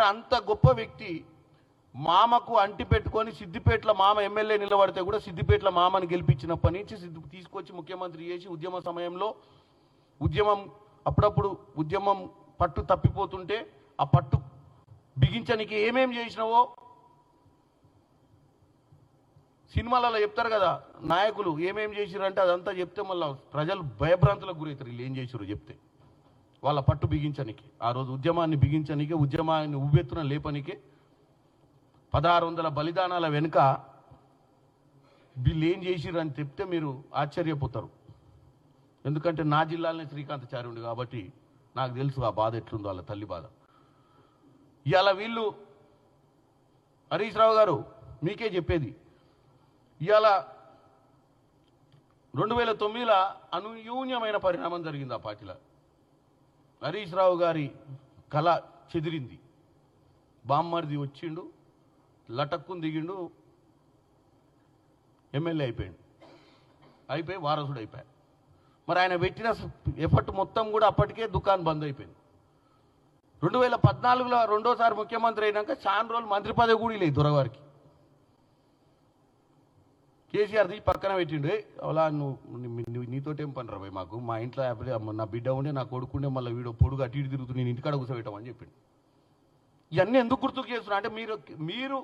అంత గొప్ప వ్యక్తి మామకు అంటి పెట్టుకొని సిద్దిపేటలో మామ ఎమ్మెల్యే నిలబడితే కూడా సిద్దిపేటలో మామని గెలిపించినప్పటి నుంచి తీసుకొచ్చి ముఖ్యమంత్రి చేసి ఉద్యమ సమయంలో అప్పుడప్పుడు ఉద్యమం పట్టు తప్పిపోతుంటే ఆ పట్టు బిగించనికి ఏమేం చేసినావో సినిమాలలో చెప్తారు కదా నాయకులు ఏమేం చేసిరంటే అదంతా చెప్తే మళ్ళీ ప్రజలు భయభ్రాంతులకు గురవుతారు. వీళ్ళు ఏం చేసిరు చెప్తే వాళ్ళ పట్టు బిగించనికి, ఆ రోజు ఉద్యమాన్ని బిగించనికే, ఉద్యమాన్ని ఉవ్వెత్తున లేపనికే 1600 బలిదానాల వెనుక వీళ్ళు ఏం చేసిరు అని చెప్తే మీరు ఆశ్చర్యపోతారు. ఎందుకంటే నా జిల్లాలోనే శ్రీకాంతాచారి ఉండి కాబట్టి నాకు తెలుసు ఆ బాధ ఎట్లుందో, వాళ్ళ తల్లి బాధ. ఇవాళ వీళ్ళు హరీష్ రావు గారు మీకే చెప్పేది, ఇవాళ 2009లో అనూన్యమైన పరిణామం జరిగింది ఆ పార్టీలో. హరీష్ రావు గారి కళ చెదిరింది. బామ్మర్ది వచ్చిండు, లటక్కుని దిగిండు, ఎమ్మెల్యే అయిపోయి వారసుడు అయిపోయాడు. మరి ఆయన పెట్టిన ఎఫర్ట్ మొత్తం కూడా అప్పటికే దుకాణం బంద్ అయిపోయింది. 2014లో రెండోసారి ముఖ్యమంత్రి అయినాక చాలా రోజులు మంత్రి పదవి కూడా లేదు దొరగారికి. కేసీఆర్ తీసి పక్కన పెట్టిండు, అలా నువ్వు నీతోటేం పని రా మాకు, మా ఇంట్లో నా బిడ్డ ఉండే, నా కొడుకుండే, మళ్ళీ వీడు పొడుగు అటు ఇటు తిరుగుతూ నేను ఇంటికాడ కూర్చోబెట్టామని చెప్పిండు. ఇవన్నీ ఎందుకు గుర్తుకు చేస్తున్నా అంటే మీరు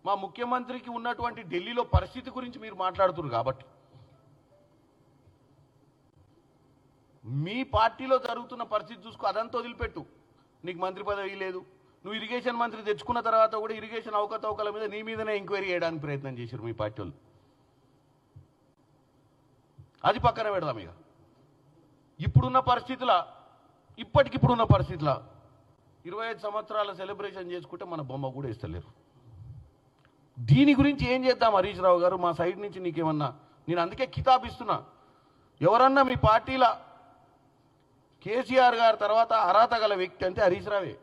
మా ముఖ్యమంత్రికి ఉన్నటువంటి ఢిల్లీలో పరిస్థితి గురించి మీరు మాట్లాడుతున్నారు కాబట్టి, మీ పార్టీలో జరుగుతున్న పరిస్థితి చూసుకో, అదంతా వదిలిపెట్టు. నీకు మంత్రి పదవి లేదు, నువ్వు ఇరిగేషన్ మంత్రి తెచ్చుకున్న తర్వాత కూడా ఇరిగేషన్ అవకతవకల మీద నీ మీదనే ఎంక్వైరీ చేయడానికి ప్రయత్నం చేశారు మీ పార్టీ వాళ్ళు. అది పక్కన పెడదాం. ఇక ఇప్పుడున్న పరిస్థితుల 25 సంవత్సరాల సెలబ్రేషన్ చేసుకుంటే మన బొమ్మ కూడా ఇస్తలేరు. దీని గురించి ఏం చేద్దాం హరీష్ రావు గారు? మా సైడ్ నుంచి నీకేమన్నా, నేను అందుకే కితాబిస్తున్నా, ఎవరన్నా మీ పార్టీల కేసీఆర్ గారి తర్వాత అర్హత గల వ్యక్తి అంటే హరీష్ రావే.